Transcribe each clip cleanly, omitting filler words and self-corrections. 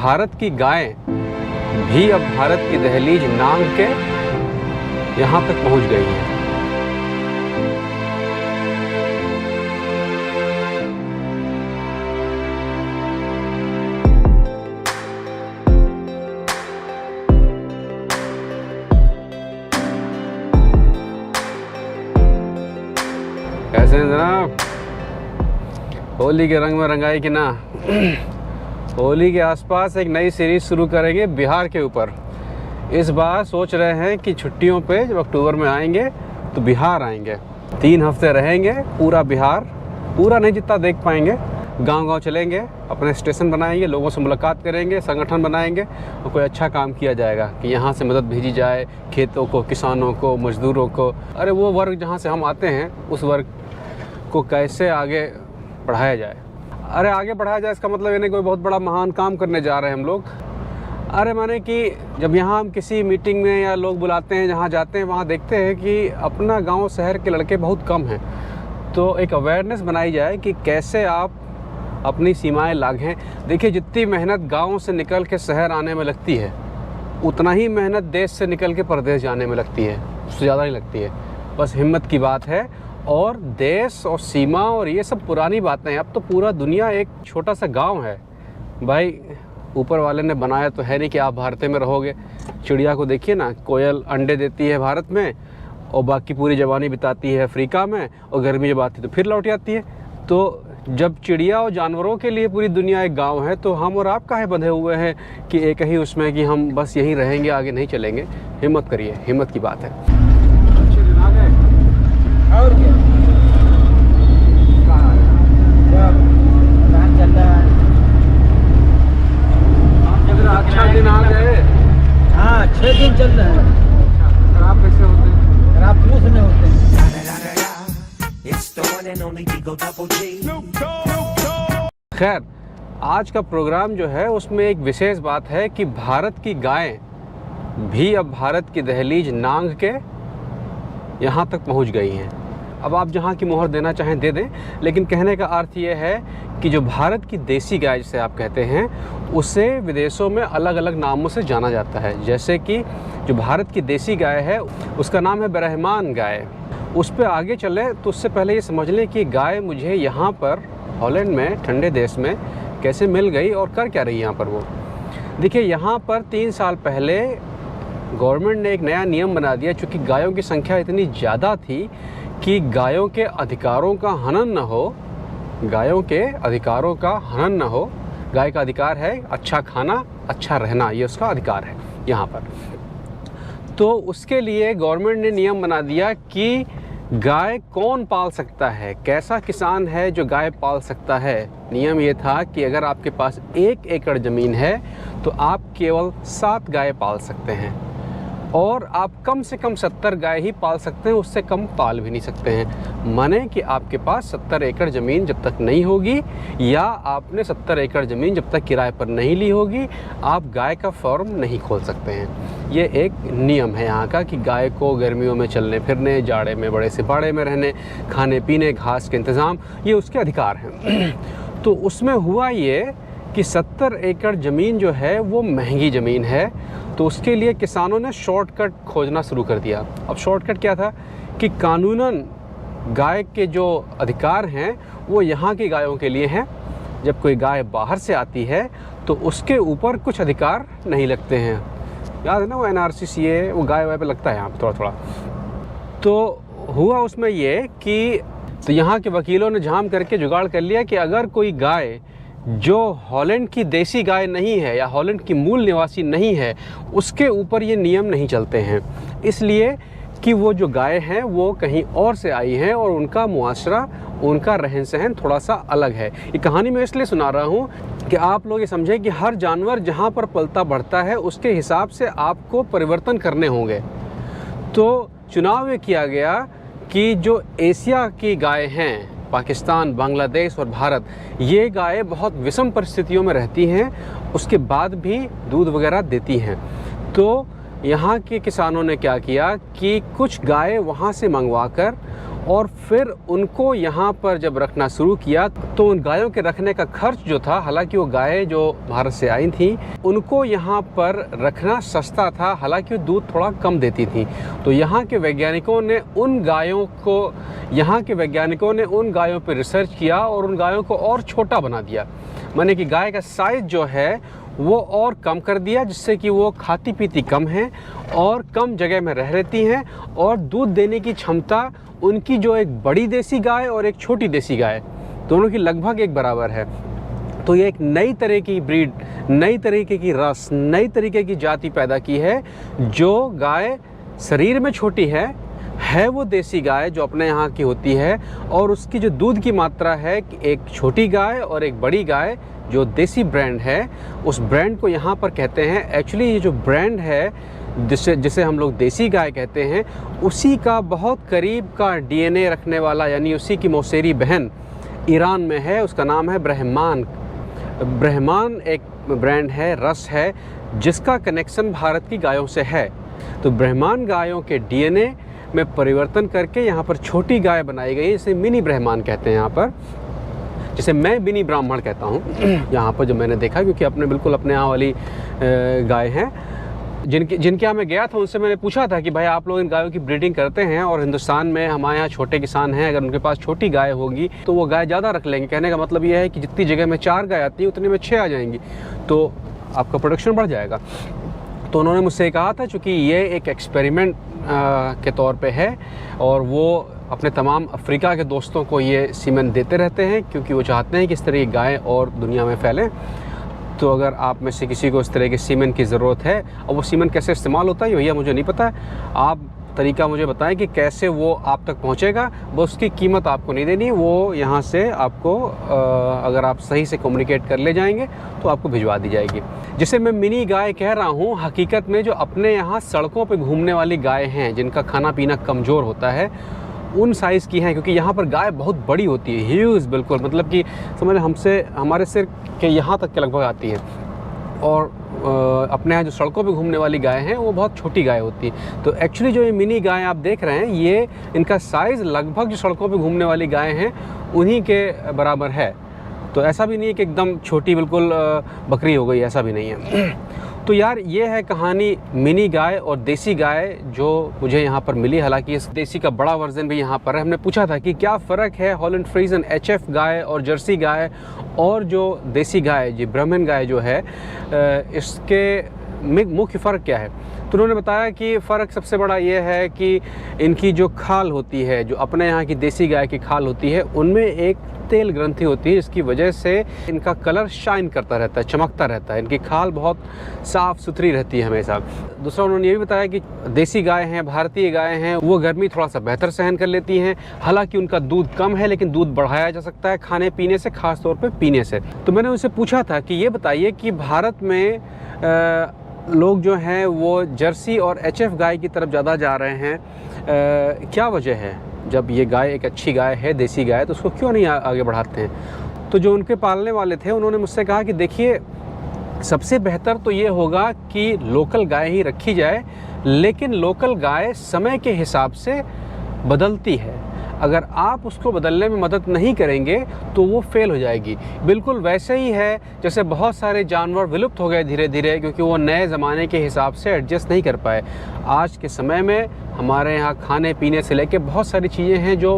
भारत की गायें भी अब भारत की दहलीज नांग के यहाँ तक पहुँच गई हैं। कैसे हैं जनाब? होली के रंग में रंगाई कि ना? होली के आसपास एक नई सीरीज़ शुरू करेंगे बिहार के ऊपर। इस बार सोच रहे हैं कि छुट्टियों पे जब अक्टूबर में आएंगे तो बिहार आएंगे, 3 हफ्ते रहेंगे। पूरा बिहार, पूरा नहीं जितना देख पाएंगे, गांव-गांव चलेंगे, अपने स्टेशन बनाएंगे, लोगों से मुलाकात करेंगे, संगठन बनाएंगे और कोई अच्छा काम किया जाएगा कि यहाँ से मदद भेजी जाए खेतों को, किसानों को, मजदूरों को। अरे वो वर्ग जहाँ से हम आते हैं उस वर्ग को कैसे आगे बढ़ाया जाए। अरे आगे बढ़ाया जाए इसका मतलब ये नहीं कोई बहुत बड़ा महान काम करने जा रहे हैं हम लोग। अरे माने कि जब यहाँ हम किसी मीटिंग में या लोग बुलाते हैं, जहाँ जाते हैं वहाँ देखते हैं कि अपना गांव शहर के लड़के बहुत कम हैं। तो एक अवेयरनेस बनाई जाए कि कैसे आप अपनी सीमाएं लांघें। देखिए, जितनी मेहनत गाँव से निकल के शहर आने में लगती है, उतना ही मेहनत देश से निकल के परदेश जाने में लगती है, उससे ज़्यादा नहीं लगती है। बस हिम्मत की बात है। और देश और सीमा और ये सब पुरानी बातें हैं। अब तो पूरा दुनिया एक छोटा सा गांव है भाई। ऊपर वाले ने बनाया तो है नहीं कि आप भारत में रहोगे। चिड़िया को देखिए ना, कोयल अंडे देती है भारत में और बाकी पूरी जवानी बिताती है अफ्रीका में, और गर्मी जब आती है तो फिर लौट जाती है। तो जब चिड़िया और जानवरों के लिए पूरी दुनिया एक गाँव है, तो हम और आप काहे बंधे हुए हैं कि एक ही उसमें कि हम बस यहीं रहेंगे, आगे नहीं चलेंगे। हिम्मत करिए, हिम्मत की बात है। और क्या चल रहा है? अच्छा दिन आ गए। हाँ, 6 दिन चल रहे हैं। खराब कैसे होते हैं? खराब पूछ नहीं होते हैं। खैर, आज का प्रोग्राम जो है उसमें एक विशेष बात है कि भारत की गायें भी अब भारत की दहलीज नांग के यहाँ तक पहुँच गई हैं। अब आप जहाँ की मोहर देना चाहें दे दें, लेकिन कहने का अर्थ ये है कि जो भारत की देसी गाय जिसे आप कहते हैं, उसे विदेशों में अलग अलग नामों से जाना जाता है। जैसे कि जो भारत की देसी गाय है उसका नाम है ब्राह्मण गाय। उस पर आगे चले तो उससे पहले ये समझ लें कि गाय मुझे यहाँ पर हॉलैंड में, ठंडे देश में कैसे मिल गई और कर क्या रही है यहाँ पर वो। देखिए, यहाँ पर 3 साल पहले गवर्नमेंट ने एक नया नियम बना दिया। चूँकि गायों की संख्या इतनी ज़्यादा थी कि गायों के अधिकारों का हनन न हो, गायों के अधिकारों का हनन न हो। गाय का अधिकार है अच्छा खाना, अच्छा रहना, ये उसका अधिकार है यहाँ पर। तो उसके लिए गवर्नमेंट ने नियम बना दिया कि गाय कौन पाल सकता है, कैसा किसान है जो गाय पाल सकता है। नियम ये था कि अगर आपके पास 1 एकड़ ज़मीन है तो आप केवल 7 गाय पाल सकते हैं, और आप कम से कम 70 गाय ही पाल सकते हैं, उससे कम पाल भी नहीं सकते हैं। माने कि आपके पास 70 एकड़ ज़मीन जब तक नहीं होगी, या आपने 70 एकड़ ज़मीन जब तक किराए पर नहीं ली होगी, आप गाय का फार्म नहीं खोल सकते हैं। ये एक नियम है यहाँ का कि गाय को गर्मियों में चलने फिरने, जाड़े में बड़े से बाड़े में रहने, खाने पीने, घास के इंतज़ाम, ये उसके अधिकार हैं। तो उसमें हुआ ये कि 70 एकड़ ज़मीन जो है वो महंगी ज़मीन है। तो उसके लिए किसानों ने शॉर्टकट खोजना शुरू कर दिया। अब शॉर्टकट क्या था कि कानूनन गाय के जो अधिकार हैं वो यहाँ की गायों के लिए हैं। जब कोई गाय बाहर से आती है तो उसके ऊपर कुछ अधिकार नहीं लगते हैं। याद है ना वो NRCCA, वो गाय वाय पे लगता है यहाँ पे थोड़ा थोड़ा। तो हुआ उसमें ये कि तो यहाँ के वकीलों ने झाम करके जुगाड़ कर लिया कि अगर कोई गाय जो हॉलैंड की देसी गाय नहीं है या हॉलैंड की मूल निवासी नहीं है, उसके ऊपर ये नियम नहीं चलते हैं। इसलिए कि वो जो गाय हैं वो कहीं और से आई हैं और उनका मुआशरा, उनका रहन सहन थोड़ा सा अलग है। ये कहानी मैं इसलिए सुना रहा हूँ कि आप लोग ये समझें कि हर जानवर जहाँ पर पलता बढ़ता है उसके हिसाब से आपको परिवर्तन करने होंगे। तो चुनाव ये किया गया कि जो एशिया की गाय हैं, पाकिस्तान, बांग्लादेश और भारत, ये गायें बहुत विषम परिस्थितियों में रहती हैं, उसके बाद भी दूध वगैरह देती हैं। तो यहाँ के किसानों ने क्या किया कि कुछ गायें वहाँ से मंगवाकर और फिर उनको यहाँ पर जब रखना शुरू किया तो उन गायों के रखने का खर्च जो था, हालांकि वो गायें जो भारत से आई थी उनको यहाँ पर रखना सस्ता था, हालांकि वो दूध थोड़ा कम देती थी। तो यहाँ के वैज्ञानिकों ने उन गायों पर रिसर्च किया और उन गायों को और छोटा बना दिया, माने कि गाय का साइज़ जो है वो और कम कर दिया, जिससे कि वो खाती पीती कम हैं और कम जगह में रह रहती हैं और दूध देने की क्षमता उनकी जो एक बड़ी देसी गाय और एक छोटी देसी गाय दोनों की लगभग एक बराबर है। तो ये एक नई तरह की ब्रीड, नई तरीके की रस, नई तरीके की जाति पैदा की है। जो गाय शरीर में छोटी है वो देसी गाय जो अपने यहाँ की होती है, और उसकी जो दूध की मात्रा है, एक छोटी गाय और एक बड़ी गाय जो देसी ब्रांड है, उस ब्रांड को यहाँ पर कहते हैं। एक्चुअली ये जो ब्रांड है जिसे हम लोग देसी गाय कहते हैं, उसी का बहुत करीब का डीएनए रखने वाला, यानी उसी की मौसेरी बहन ईरान में है, उसका नाम है ब्राह्मण। ब्राह्मण एक ब्रांड है, रस है, जिसका कनेक्शन भारत की गायों से है। तो ब्राह्मण गायों के डीएनए में परिवर्तन करके यहाँ पर छोटी गाय बनाई गई, इसे मिनी ब्राह्मण कहते हैं यहाँ पर, जिसे मैं मिनी ब्राह्मण कहता हूँ यहाँ पर जब मैंने देखा, क्योंकि बिल्कुल अपने यहाँ वाली गाय हैं। जिनके यहाँ मैं गया था उनसे मैंने पूछा था कि भाई आप लोग इन गायों की ब्रीडिंग करते हैं, और हिंदुस्तान में हमारे यहाँ छोटे किसान हैं, अगर उनके पास छोटी गाय होगी तो वो गाय ज़्यादा रख लेंगे। कहने का मतलब ये है कि जितनी जगह में 4 गाय आती है उतने में 6 आ जाएंगी, तो आपका प्रोडक्शन बढ़ जाएगा। तो उन्होंने मुझसे कहा था, चूँकि ये एक एक्सपेरिमेंट के तौर पे है और वो अपने तमाम अफ्रीका के दोस्तों को ये सीमेन देते रहते हैं, क्योंकि वो चाहते हैं कि इस तरह की गायें और दुनिया में फैलें। तो अगर आप में से किसी को इस तरह के सीमेन की ज़रूरत है, और वो सीमेन कैसे इस्तेमाल होता है भैया मुझे नहीं पता है, आप तरीका मुझे बताएं कि कैसे वो आप तक पहुंचेगा। वो उसकी कीमत आपको नहीं देनी, वो यहाँ से आपको अगर आप सही से कम्युनिकेट कर ले जाएंगे तो आपको भिजवा दी जाएगी। जिसे मैं मिनी गाय कह रहा हूँ, हकीकत में जो अपने यहाँ सड़कों पे घूमने वाली गाय हैं, जिनका खाना पीना कमज़ोर होता है, उन साइज़ की हैं। क्योंकि यहाँ पर गाय बहुत बड़ी होती है, ह्यूज, बिल्कुल, मतलब कि समझ हमारे सिर के यहाँ तक के लगभग आती है। और अपने यहाँ जो सड़कों पे घूमने वाली गाय हैं वो बहुत छोटी गाय होती है। तो एक्चुअली जो ये मिनी गाय आप देख रहे हैं, ये इनका साइज़ लगभग जो सड़कों पे घूमने वाली गाय हैं उन्हीं के बराबर है। तो ऐसा भी नहीं है कि एकदम छोटी बिल्कुल बकरी हो गई, ऐसा भी नहीं है। तो यार ये है कहानी मिनी गाय और देसी गाय जो मुझे यहाँ पर मिली। हालांकि इस देसी का बड़ा वर्जन भी यहाँ पर है। हमने पूछा था कि क्या फ़र्क है हॉलैंड फ्रीज़न HF गाय और जर्सी गाय और जो देसी गाय, जी ब्राह्मण गाय जो है, इसके मुख्य फ़र्क क्या है। तो उन्होंने बताया कि फ़र्क सबसे बड़ा ये है कि इनकी जो खाल होती है, जो अपने यहाँ की देसी गाय की खाल होती है, उनमें एक तेल ग्रंथि होती है, जिसकी वजह से इनका कलर शाइन करता रहता है, चमकता रहता है। इनकी खाल बहुत साफ़ सुथरी रहती है हमेशा। दूसरा उन्होंने ये भी बताया कि देसी गाय हैं, भारतीय गाय हैं, वो गर्मी थोड़ा सा बेहतर सहन कर लेती हैं। हालांकि उनका दूध कम है, लेकिन दूध बढ़ाया जा सकता है खाने पीने से, ख़ास तौर पर पीने से। तो मैंने उनसे पूछा था कि ये बताइए कि भारत में लोग जो हैं वो जर्सी और HF गाय की तरफ ज़्यादा जा रहे हैं, क्या वजह है? जब ये गाय एक अच्छी गाय है, देसी गाय, तो उसको क्यों नहीं आगे बढ़ाते हैं? तो जो उनके पालने वाले थे उन्होंने मुझसे कहा कि देखिए, सबसे बेहतर तो ये होगा कि लोकल गाय ही रखी जाए, लेकिन लोकल गाय समय के हिसाब से बदलती है। अगर आप उसको बदलने में मदद नहीं करेंगे तो वो फेल हो जाएगी। बिल्कुल वैसे ही है जैसे बहुत सारे जानवर विलुप्त हो गए धीरे धीरे, क्योंकि वो नए ज़माने के हिसाब से एडजस्ट नहीं कर पाए। आज के समय में हमारे यहाँ खाने पीने से लेके बहुत सारी चीज़ें हैं जो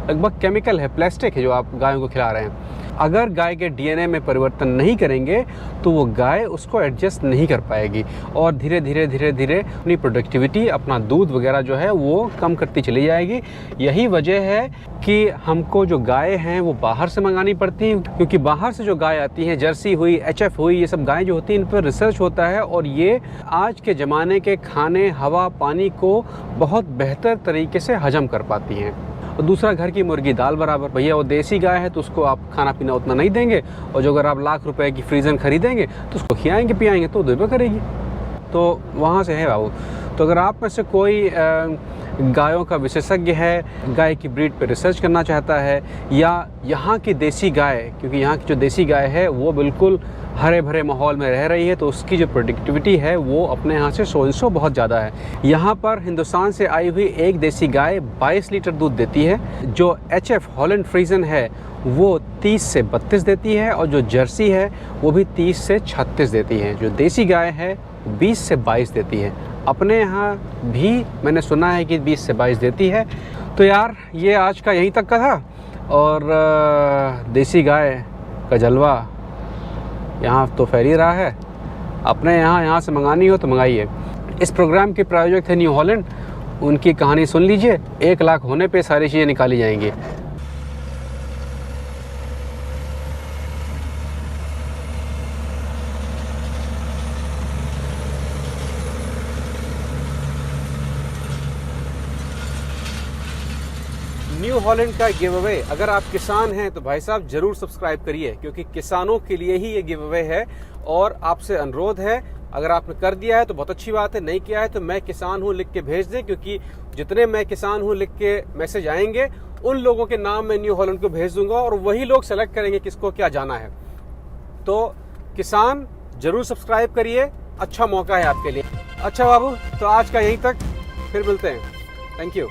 लगभग केमिकल है, प्लास्टिक है, जो आप गायों को खिला रहे हैं। अगर गाय के डीएनए में परिवर्तन नहीं करेंगे तो वो गाय उसको एडजस्ट नहीं कर पाएगी और धीरे धीरे अपनी प्रोडक्टिविटी, अपना दूध वगैरह जो है वो कम करती चली जाएगी। यही वजह है कि हमको जो गाय हैं वो बाहर से मंगानी पड़ती हैं, क्योंकि बाहर से जो गाय आती हैं, जर्सी हुई, HF हुई, ये सब गायें जो होती हैं, इन पर रिसर्च होता है और ये आज के ज़माने के खाने, हवा, पानी को बहुत बेहतर तरीके से हजम कर पाती हैं। और दूसरा, घर की मुर्गी दाल बराबर। भैया वो देसी गाय है तो उसको आप खाना पीना उतना नहीं देंगे, और जो अगर आप लाख रुपए की फ्रीज़न खरीदेंगे तो उसको खिलाएंगे पियाएंगे तो 2 रुपये करेगी। तो वहाँ से है बाबू। तो अगर आप में से कोई गायों का विशेषज्ञ है, गाय की ब्रीड पे रिसर्च करना चाहता है, या यहाँ की देसी गाय, क्योंकि यहाँ की जो देसी गाय है वो बिल्कुल हरे भरे माहौल में रह रही है, तो उसकी जो प्रोडक्टिविटी है वो अपने यहाँ से 100 बहुत ज़्यादा है। यहाँ पर हिंदुस्तान से आई हुई एक देसी गाय 22 लीटर दूध देती है, जो HF हॉलैंड फ्रीजन है वो 30 से 32 देती है, और जो जर्सी है वो भी 30 से 36 देती है। जो देसी गाय है 20 से 22 देती है। अपने यहाँ भी मैंने सुना है कि 20 से 22 देती है। तो यार ये आज का यहीं तक का था, और देसी गाय का जलवा यहाँ तो फैल ही रहा है। अपने यहाँ से मंगानी हो तो मंगाइए। इस प्रोग्राम के प्रायोजक थे न्यू हॉलैंड, उनकी कहानी सुन लीजिए। 1 लाख होने पे सारी चीज़ें निकाली जाएंगी। न्यू हॉलैंड का गिव अवे, अगर आप किसान हैं तो भाई साहब जरूर सब्सक्राइब करिए, क्योंकि किसानों के लिए ही ये गिव अवे है। और आपसे अनुरोध है, अगर आपने कर दिया है तो बहुत अच्छी बात है, नहीं किया है तो मैं किसान हूँ लिख के भेज दें, क्योंकि जितने मैं किसान हूँ लिख के मैसेज आएंगे उन लोगों के नाम मैं न्यू हॉलैंड को भेज दूंगा, और वही लोग सेलेक्ट करेंगे किसको क्या जाना है। तो किसान जरूर सब्सक्राइब करिए, अच्छा मौका है आपके लिए। अच्छा बाबू, तो आज का यहीं तक, फिर मिलते हैं। Thank you.